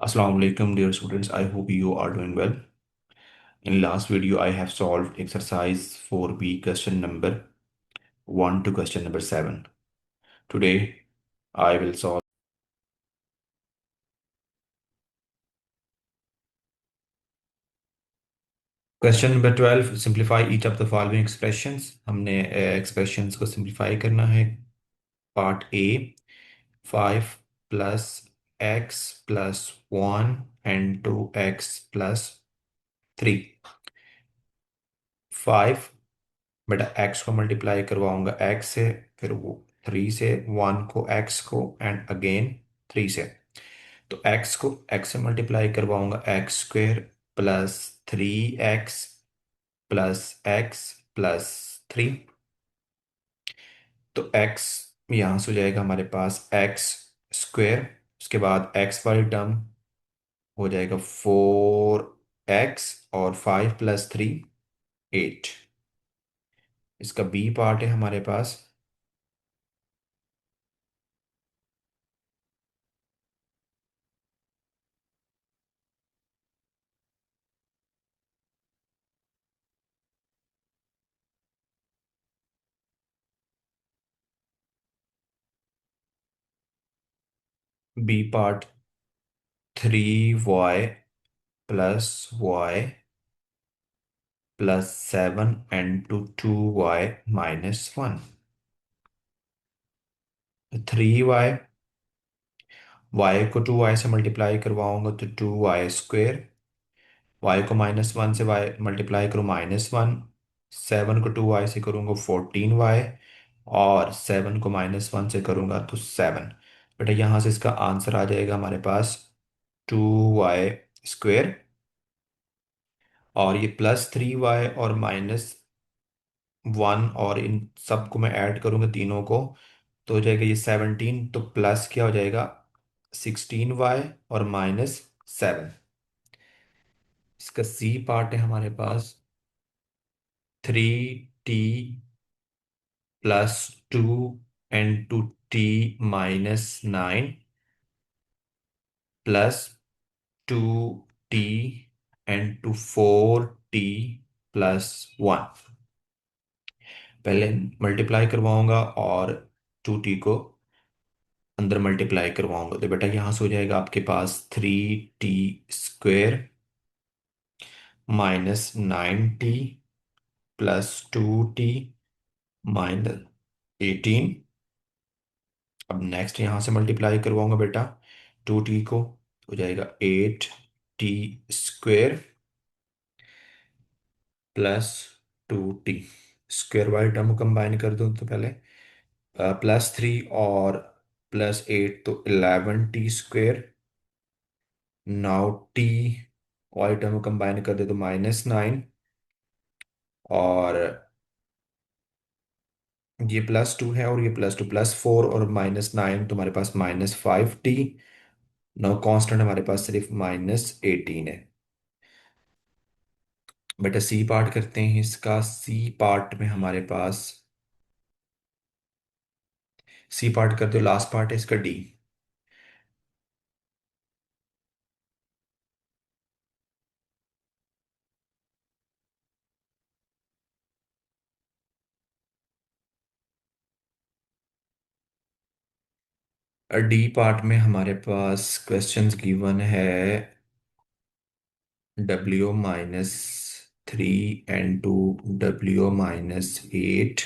Assalamu alaikum dear students. I hope you are doing well. In last video I have solved exercise 4B question number 1 to question number 7. Today I will solve question number 12. Simplify each of the following expressions. हमने expressions को simplify करना है. Part A 5 plus x plus 1 and 2x plus 3. 5 बेटा x को multiply करवाऊंगा x से, फिर वो 3 से, 1 को x को एंड अगेन 3 से. तो x को x से मल्टीप्लाई करवाऊंगा x square plus 3x plus x plus 3. तो x यहाँ से हो जाएगा हमारे पास x स्क्वेयर, उसके बाद x वाली टर्म हो जाएगा 4x और 5 प्लस 3 8. इसका बी पार्ट है हमारे पास. B part 3y plus y plus 7 into 2y minus 1. 3y, y को 2y से मल्टीप्लाई करवाऊंगा तो 2y स्क्वेयर, y को -1 से y मल्टीप्लाई करूँ -1, 7 को 2y से करूँगा 14y और 7 को -1 से करूँगा तो 7. बेटा यहाँ से इसका आंसर आ जाएगा हमारे पास 2y स्क्वेयर, और ये +3y और -1 और इन सबको मैं ऐड करूँगा तीनों को तो हो जाएगा ये 17. तो प्लस क्या हो जाएगा 16y और -7. इसका सी पार्ट है हमारे पास 3t plus 2 into t minus 9 plus 2t into 4t plus 1. पहले मल्टीप्लाई करवाऊंगा और 2t को अंदर मल्टीप्लाई करवाऊंगा तो बेटा यहां से हो जाएगा आपके पास 3t square -9t plus 2t minus 18. अब नेक्स्ट यहां से मल्टीप्लाई करवाऊंगा बेटा 2t को, हो जाएगा 8t square plus 2t. Square वाली टर्म को कंबाइन कर दो तो पहले +3 और +8 तो 11t स्क्वेयर. नाउ टी वाली टर्म को कंबाइन कर दे तो -9, और ये +2 है और ये +2 +4 और -9 तुम्हारे पास -5t. नाउ कांस्टेंट हमारे पास सिर्फ -18 है. बेटा सी पार्ट करते हैं. इसका सी पार्ट में हमारे पास सी पार्ट कर दो. लास्ट पार्ट है इसका डी. डी पार्ट में हमारे पास क्वेश्चंस गिवन है w-3 n2 w-8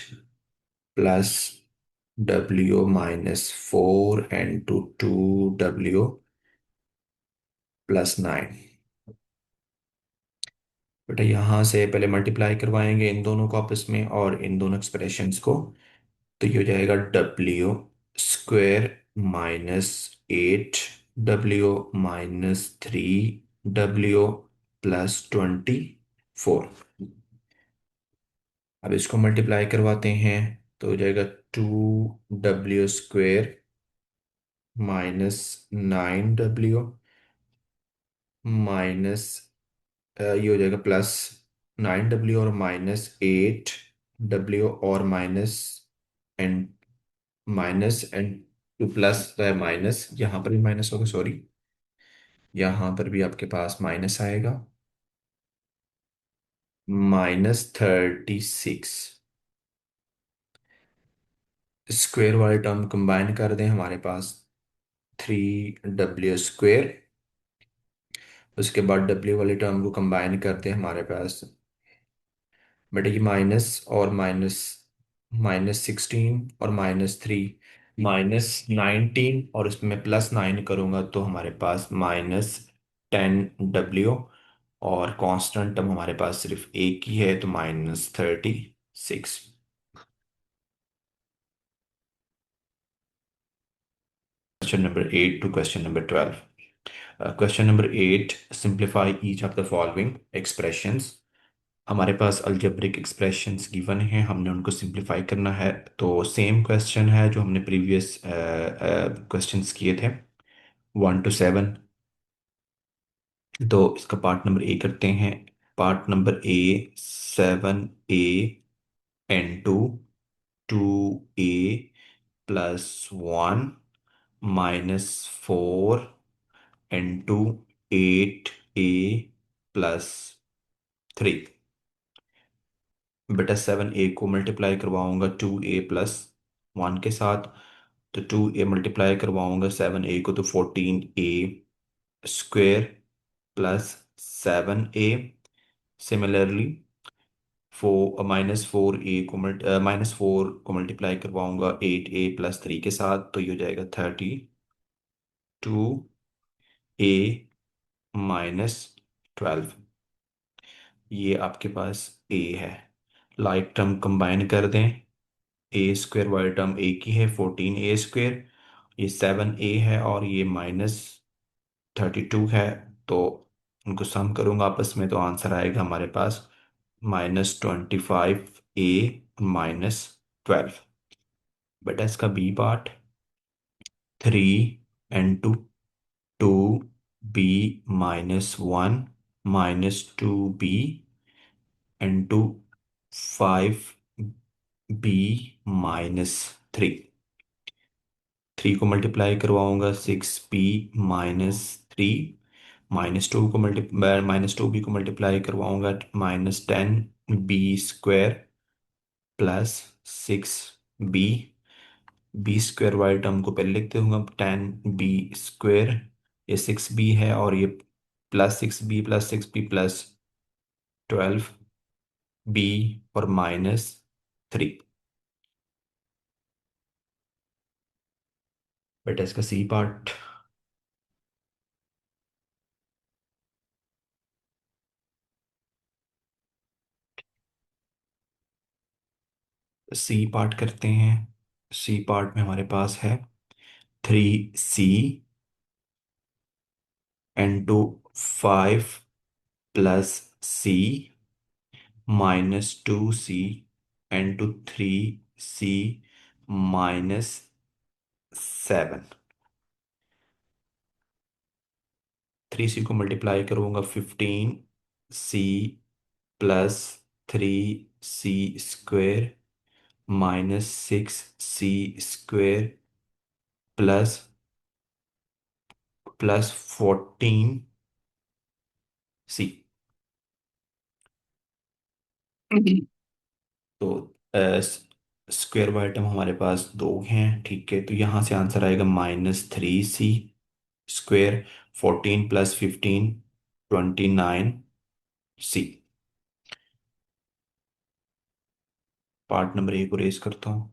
plus w-4 n2 2w+9. बेटा यहाँ से पहले मल्टीप्लाई करवाएंगे इन दोनों को आपस में और इन दोनों एक्सप्रेशंस को. तो ये हो जाएगा w स्क्वेयर -8w-3w+24. अब इसको मल्टीप्लाई करवाते हैं तो हो जाएगा 2w स्क्वेयर -9w माइनस ये हो जाएगा +9w और -8w और and minus and two plus है माइनस, यहाँ पर भी माइनस होगा, सॉरी. यहाँ पर भी आपके पास माइनस आएगा, -36। स्क्वायर वाले टर्म कंबाइन कर दें, हमारे पास 3W²। उसके बाद डब्ल्यू वाले टर्म को कंबाइन करते हैं, हमारे पास बेटा ये माइनस और माइनस, -16 और -3, -19, और उसमें +9 करूँगा तो हमारे पास -10W। और कांस्टेंट टर्म हमारे पास सिर्फ एक ही है, तो -36। Question number 8 to question number 12। Question number 8, simplify each of the following expressions. हमारे पास अलजेब्रिक एक्सप्रेशंस गिवन हैं, हमने उनको सिंप्लीफाई करना है। तो सेम क्वेश्चन है जो हमने प्रीवियस क्वेश्चंस किए थे, 1 to 7। तो इसका पार्ट नंबर ए करते हैं। Part number A, 7a × 2a + 1 -4 × 8a + 3। बेटा 7a को मल्टीप्लाई करवाऊंगा 2a + 1 के साथ, तो 2a मल्टीप्लाई करवाऊंगा 7a को, तो 14a² + 7a। सिमिलरली -4a को मल्टीप्लाई करवाऊंगा 8a + 3 के साथ, तो ये हो जाएगा 32a - 12। ये आपके पास a है। लाइक टर्म कंबाइन कर दें, a² वाली टर्म एक ही है, 14a²। ये 7a है और ये -32 है, तो उनको सम करूंगा आपस में, तो आंसर आएगा हमारे पास -25a - 12। बेटा इसका B part, 3 × 2b - 1 -2b × 5b - 3। 3 को मल्टीप्लाई करवाऊंगा 6b - 3, -2b को मल्टीप्लाई करवाऊंगा -10b² +6b। b² वाले टर्म को पहले लिखते होंगे, 10b², ये 6b है, और ये +6b + 6b + 12b और -3। बेटा इसका सी पार्ट, सी पार्ट करते हैं। सी पार्ट में हमारे पास है 3c × 5 + c -2c × 3c -7। 3c को मल्टीप्लाई करूंगा 15c + 3c² -6c² +14c। तो स्क्वायर वाले टर्म हमारे पास दो हैं, ठीक है, तो यहाँ से आंसर आएगा -3c²। 14 + 15 29c। Part number A को रेस करता हूँ।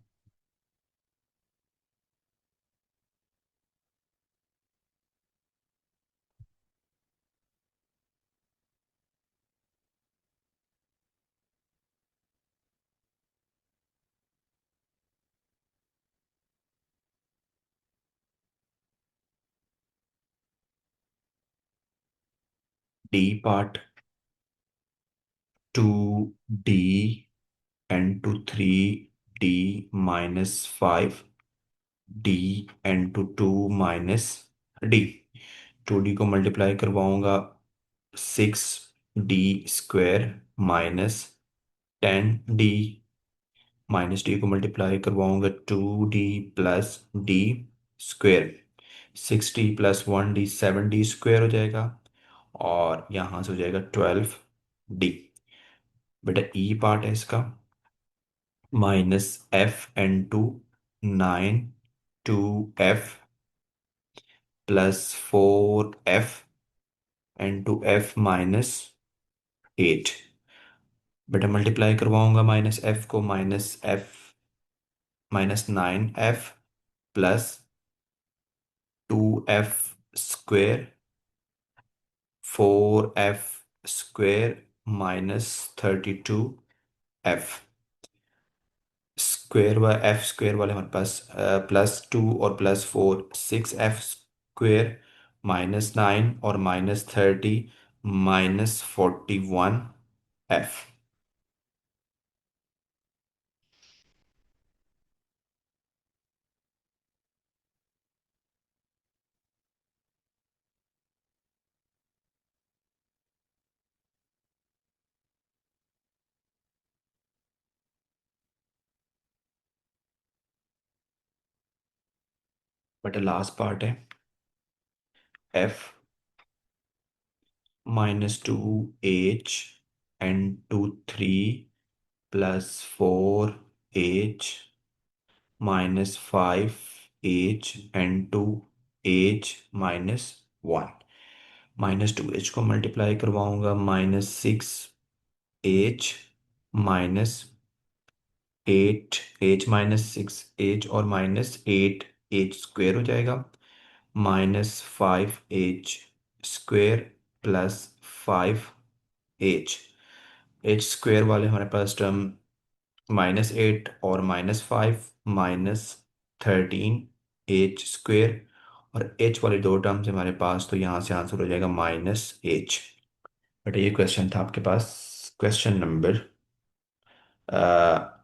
D part, 2d × 3d - 5d × 2 -2d को मल्टीप्लाई करवाऊंगा 6d² -10d, -d को मल्टीप्लाई करवाऊंगा 2d + d²। 60 + 1d 7d² हो जाएगा, और यहाँ से हो जाएगा 12d। बेटा ई पार्ट है इसका, -f(n2) 9 2f +4f(n2f) -8। बेटा मल्टीप्लाई करवाऊंगा -f को, -9f +2f² 4f² -32f। Square व एफ स्क्वेयर वाले हमारे पास +2 और +4 6f² -9 और -30 -41f। बट लास्ट पार्ट है f -2h n2 3 +4h -5h n2h -1। -2h को मल्टीप्लाई करवाऊंगा -6h -8h और -8h² हो जाएगा, -5h² +5h। h² वाले हमारे पास टर्म -8 और -5 -13h², और h वाले दो टर्म्स हमारे पास, तो यहाँ से आंसर हो जाएगा -h। बट ये क्वेश्चन था आपके पास, question number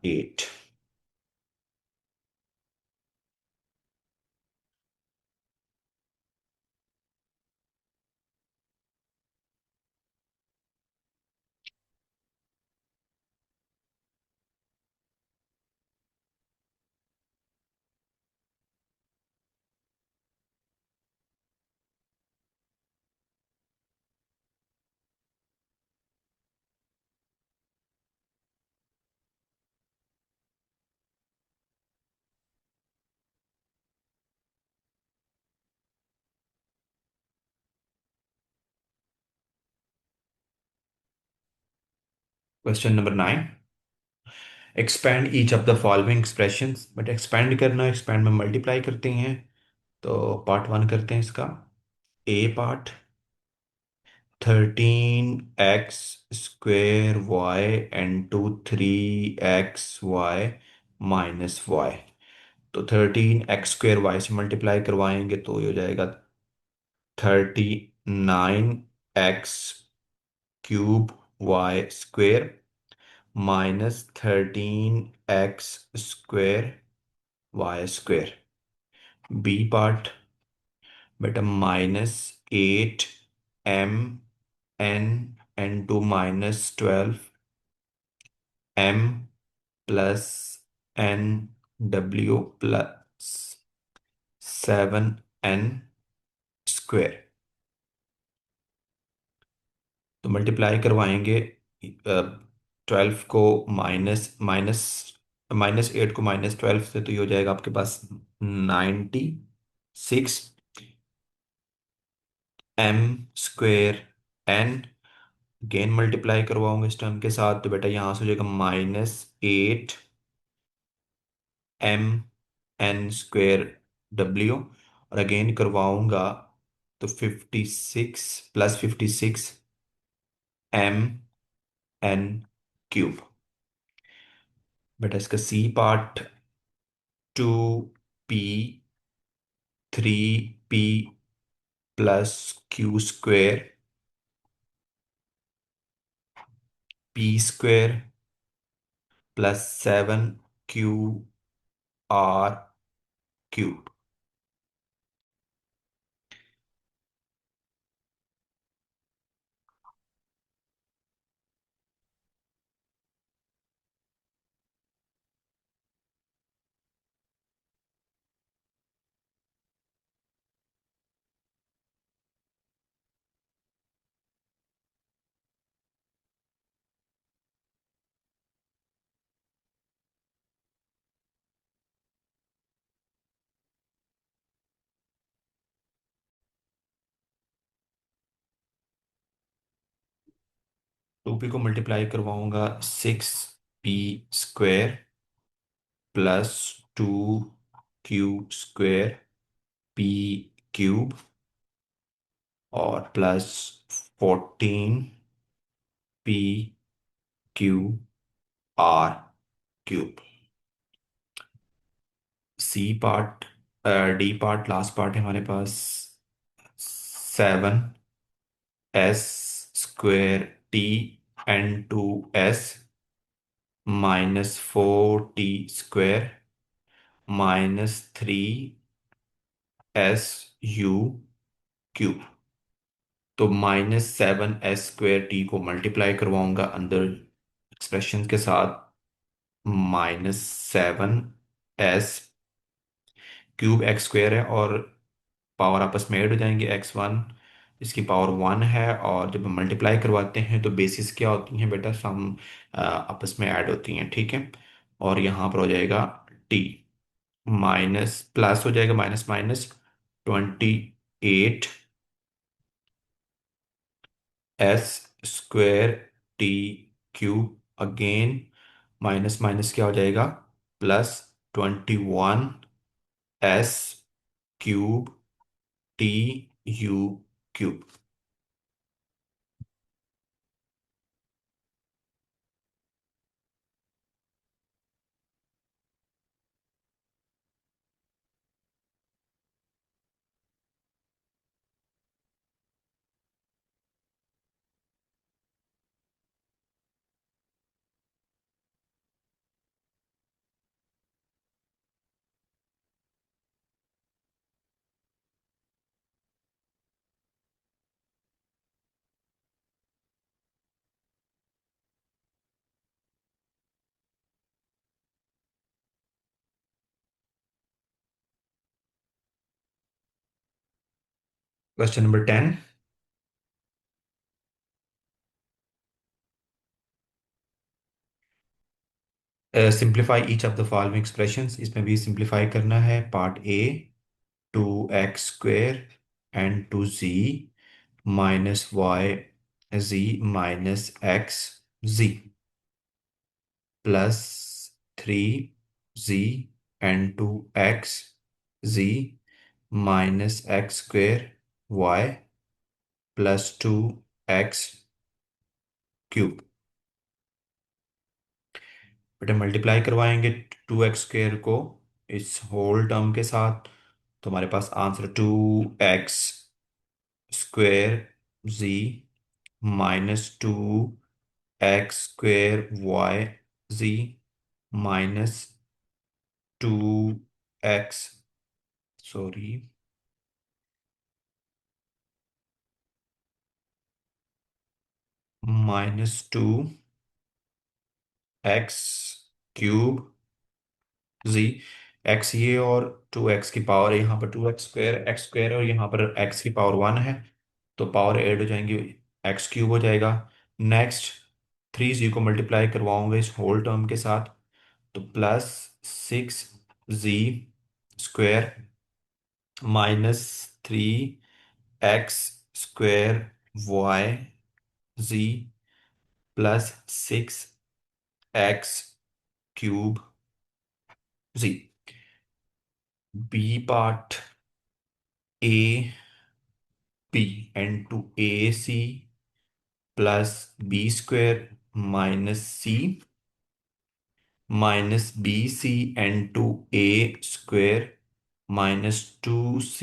8। Question number 9, expand each of the following expressions. But expand करना, एक्सपेंड में मल्टीप्लाई करते हैं, तो पार्ट 1 करते हैं इसका। A part 13x² n2 3xy -y। तो 13x² से मल्टीप्लाई करवाएंगे तो ये हो जाएगा 39x³ -13x² बी पार्ट बेटा -8m(n) n2 -12m +nw+7n²। तो मल्टीप्लाई करवाएंगे 12 को माइनस -8 को -12 से, तो ये हो जाएगा आपके पास 96m²n। गेन मल्टीप्लाई करवाऊंगा इस टर्म के साथ, तो बेटा यहाँ से हो जाएगा -8m(n²w), और अगेन करवाऊंगा तो 56 + 56 m(n³). बेटा इसका C part 2p 3p +q² p² + 7qr³ 2p को मल्टीप्लाई करवाऊंगा 6p² प्लस 2q² p³ और plus 14p³ C part, D part, last part है हमारे पास 7s² t n2s -4t² -3su³ तो -7s² को मल्टीप्लाई करवाऊंगा अंदर एक्सप्रेशन के साथ, -7s³ है, और पावर आपस में ऐड हो जाएंगे, x1 इसकी पावर 1 है, और जब हम मल्टीप्लाई करवाते हैं तो बेसिस क्या होती हैं बेटा, सम आपस में ऐड होती हैं, ठीक है। और यहाँ पर हो जाएगा t, माइनस प्लस हो जाएगा, minus minus 28s²t³ again, minus minus क्या हो जाएगा, +21s³ tu³। Question number 10। Simplify each of the following expressions, इसमें भी सिंप्लीफाई करना है। Part A, 2x² n2z -yz -xz plus 3z n2x z -x² y +2x³ बेटा मल्टीप्लाई करवाएंगे 2x² को इस होल टर्म के साथ, तो हमारे पास answer 2x² z -2x² y z -2x, sorry, -2x³ जी, एक्स ये, और 2x की पावर है यहाँ पर 2x² और यहाँ पर x की पावर 1 है, तो पावर ऐड हो जाएंगी, x³ हो जाएगा। नेक्स्ट 3z को मल्टीप्लाई करवाऊंगा इस होल टर्म के साथ, तो +6z² -3x²y z +6x³ जी। B part A B n2ac +b² -c -bc n2a² -2c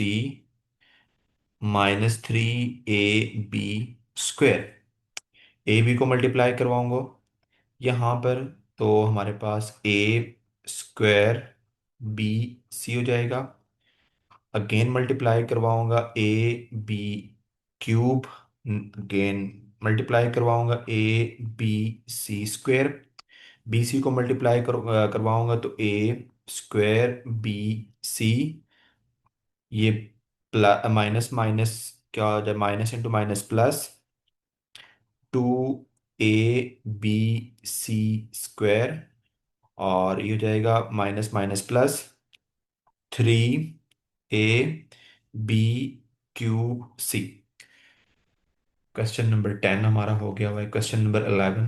-3ab²। A B को मल्टीप्लाई करवाऊंगा यहाँ पर, तो हमारे पास a² बी सी हो जाएगा। अगेन मल्टीप्लाई करवाऊंगा ab³ अगेन मल्टीप्लाई करवाऊंगा abc²। bc को मल्टीप्लाई करवाऊंगा तो a²bc, ये प्लस माइनस माइनस क्या हो जाए, minus into minus plus 2abc², और ये हो जाएगा minus minus plus 3ab³ c। Question number 10 हमारा हो गया हुआ है। Question number 11।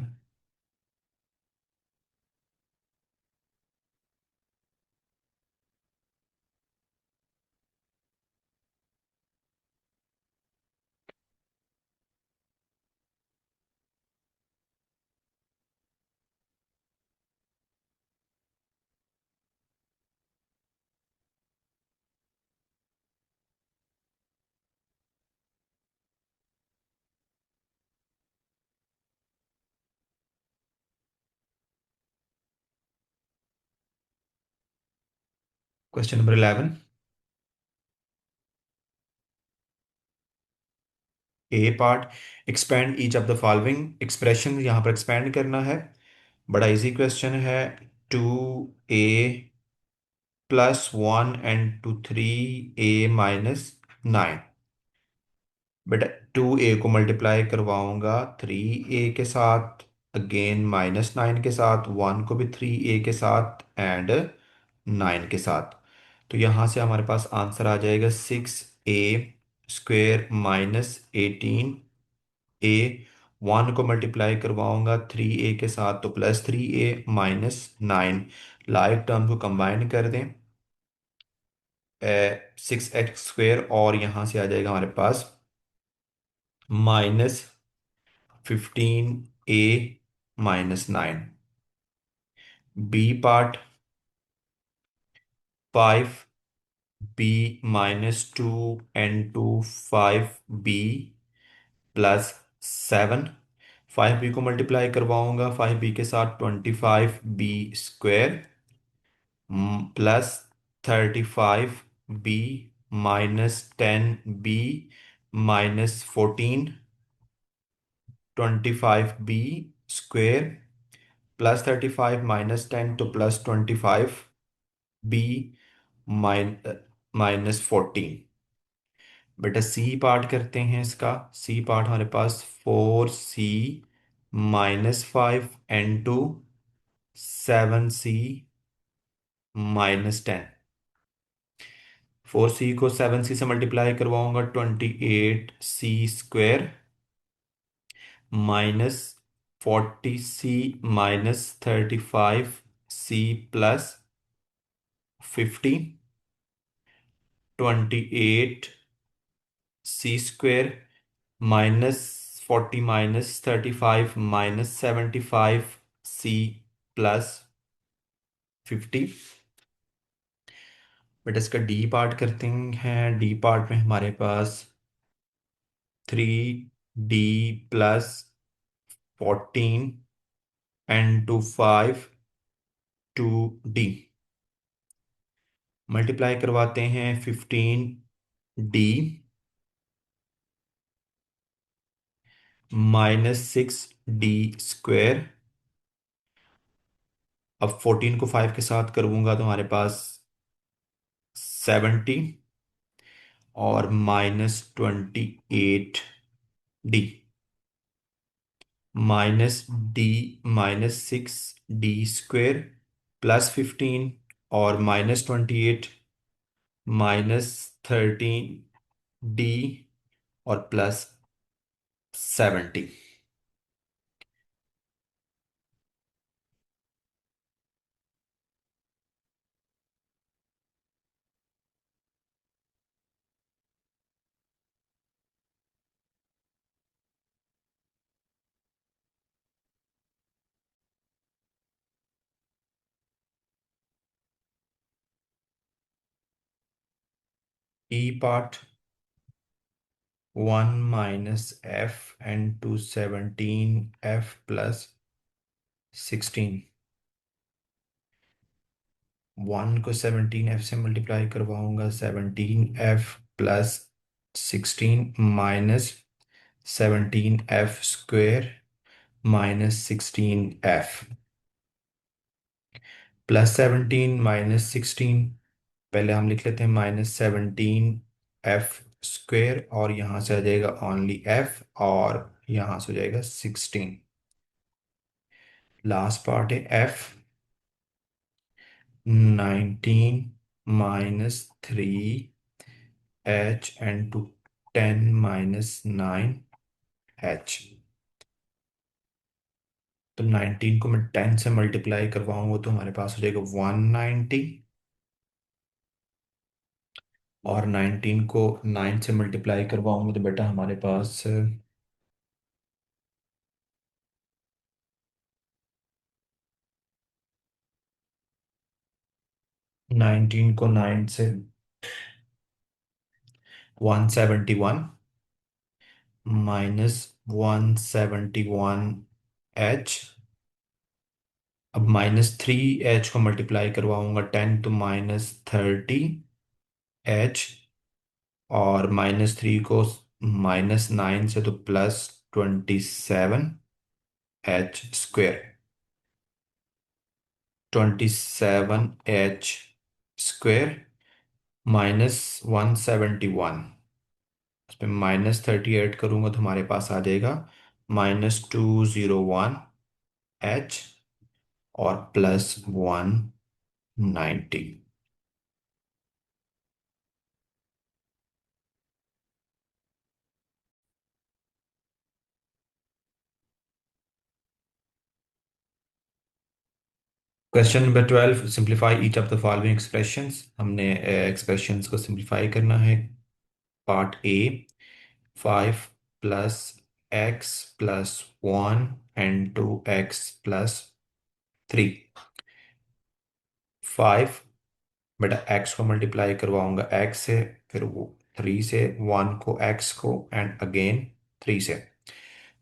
Question number 11। A part, expand each of the following expression, यहाँ पर एक्सपेंड करना है। बड़ा इजी क्वेश्चन है। 2a plus 1 and to 3a-9। बेटा 2a को मल्टीप्लाई करवाऊंगा 3a के साथ, अगेन -9 के साथ, 1 को भी 3a के साथ एंड 9 के साथ। तो यहाँ से हमारे पास आंसर आ जाएगा 6a² -18a। 1 को मल्टीप्लाई करवाऊंगा 3a के साथ तो +3a-9। लाइक टर्म को कंबाइन कर दें, 6x² और यहाँ से आ जाएगा हमारे पास -15a-9। B part, 5b-2 n2 5b +7। 5b को मल्टीप्लाई करवाऊंगा 5b के साथ 25b² +35b -10b-14। 25b² +35 - 10 तो +25b -14। बेटा सी पार्ट करते हैं इसका। सी पार्ट हमारे पास 4c-5 n2 7c-10। 4c को 7c से मल्टीप्लाई करवाऊंगा 28c² -40c -35c +50। 28c² -40 -35 -75c +50। But इसका डी पार्ट करते हैं। डी पार्ट में हमारे पास 3d+14 n2 5 2d मल्टीप्लाई करवाते हैं 15d -6d²। अब 14 को 5 के साथ करूंगा तो हमारे पास 70 और -28d -d -6d² +15 और -28 -13d और +70। ई पार्ट 1 -f n2 17f +16। 1 को 17f से मल्टीप्लाई करवाऊंगा 17f +16 -17f² -16f +17 पहले हम लिख लेते हैं -17f² और यहाँ से आ जाएगा ओनली f और यहाँ से हो जाएगा 16। लास्ट पार्ट है f 19 -3 h n to 10 -9 H. तो 19 को मैं 10 से मल्टीप्लाई करवाऊंगा तो हमारे पास हो जाएगा 190। और 19 को 9 से मल्टीप्लाई करवाऊंगा तो बेटा हमारे पास 19 को 9 से 171 माइनस 171 एच। अब -3 एच को मल्टीप्लाई करवाऊंगा 10 तो -30 एच। और -3 को -9 से तो +27 एच स्क्वेयर। 27 H square -171। उस पर -30 ऐड करूंगा तो हमारे पास आ जाएगा -201 एच और +190। Question number 12, simplify each of the following expressions. हमने एक्सप्रेशंस को सिंप्लीफाई करना है। Part A, 5 + x + 1 and 2x + 3। 5, बेटा x को मल्टीप्लाई करवाऊंगा x से, फिर वो 3 से, 1 को x को एंड अगेन 3 से।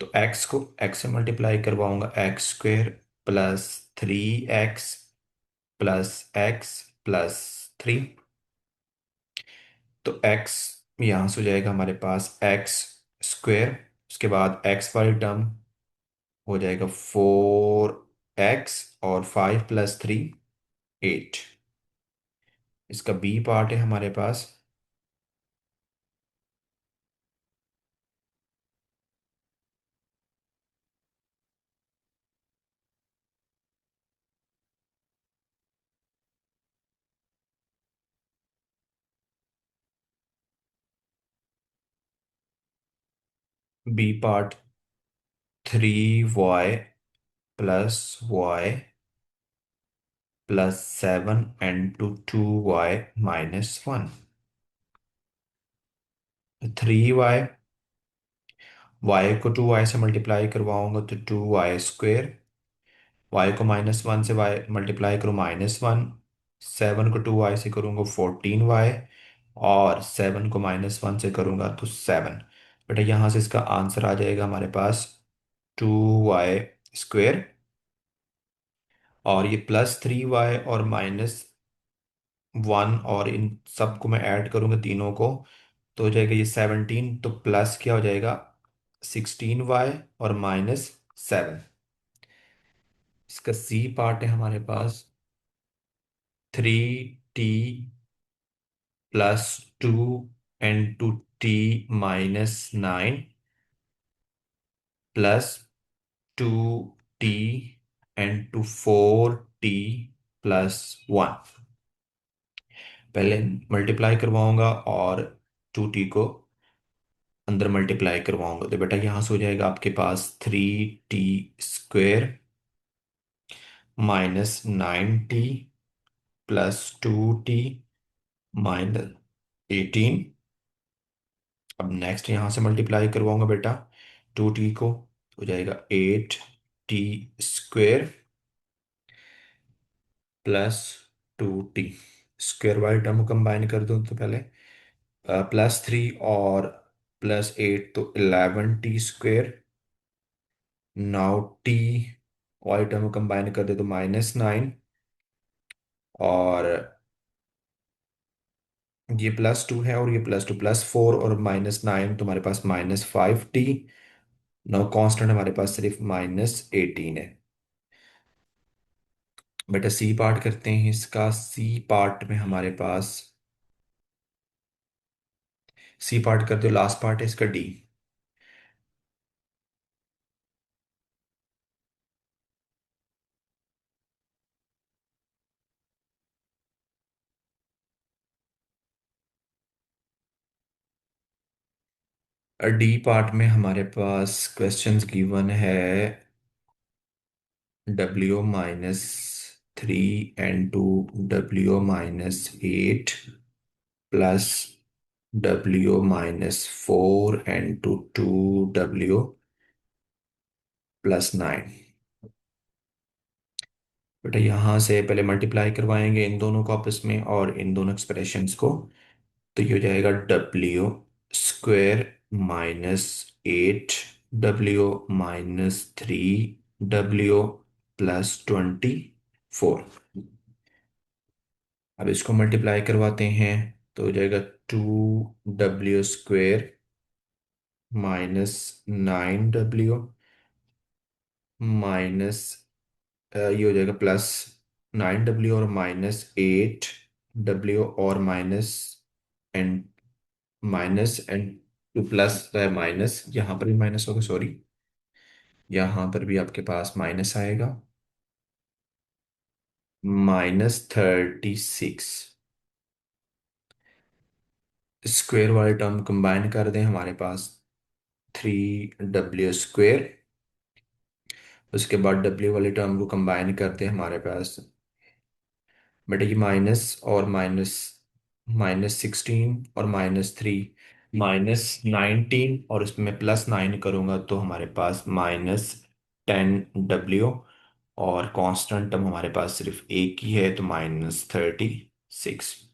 तो x को x से मल्टीप्लाई करवाऊंगा x² +3x + x + 3। तो x यहाँ से हो जाएगा हमारे पास x²। उसके बाद x वाली टर्म हो जाएगा 4x और 5 + 3 8। इसका बी पार्ट है हमारे पास। B part 3y + y + 7 and to 2y - 1। 3y, y को 2y से मल्टीप्लाई करवाऊंगा तो 2y²। y को -1 से y मल्टीप्लाई करूँ -1। 7 को 2y से करूँगा 14y। और 7 को -1 से करूँगा तो 7। बेटा यहाँ से इसका आंसर आ जाएगा हमारे पास 2y² और ये +3y और -1 और इन सबको मैं ऐड करूँगा तीनों को तो हो जाएगा ये 17। तो प्लस क्या हो जाएगा 16y और -7। इसका सी पार्ट है हमारे पास 3t + 2 n/t -2t n/4t + 1। पहले मल्टीप्लाई करवाऊंगा और 2t को अंदर मल्टीप्लाई करवाऊंगा तो बेटा यहां से हो जाएगा आपके पास 3t² -9t +2t -18। अब नेक्स्ट यहां से मल्टीप्लाई करवाऊंगा बेटा 2t को, हो जाएगा 8t² +2t। स्क्वायर वाले टर्म को कंबाइन कर दूं तो पहले +3 और +8 तो 11t²। नाउ टी वाले टर्म को कंबाइन कर दे तो -9। और ये +2 है और ये +2 +4 और -9 तुम्हारे पास -5t। नाउ कांस्टेंट हमारे पास सिर्फ -18 है। बेटा सी पार्ट करते हैं इसका। सी पार्ट में हमारे पास, सी पार्ट कर दो, लास्ट पार्ट है इसका डी। डी पार्ट में हमारे पास क्वेश्चंस गिवन है W-3 W-8 प्लस W-4 बेटा यहाँ से पहले मल्टीप्लाई करवाएंगे इन दोनों को आपस में और इन दोनों एक्सप्रेशंस को। तो ये हो जाएगा W²-8 W-3 W+24। अब इसको मल्टीप्लाई करवाते हैं तो हो जाएगा 2W² - 9W माइनस ये हो जाएगा +9W और -8W और and minus two plus minus, यहाँ पर भी माइनस होगा, सॉरी, यहाँ पर भी आपके पास माइनस आएगा, -36। स्क्वायर वाले टर्म कंबाइन कर दें, हमारे पास 3W²। उसके बाद W वाले टर्म को कंबाइन करते हैं, हमारे पास बेटा ये माइनस और माइनस, -16 और -3, -19, और उसमें +9 करूंगा तो हमारे पास -10W। और कांस्टेंट टर्म हमारे पास सिर्फ एक ही है तो -36।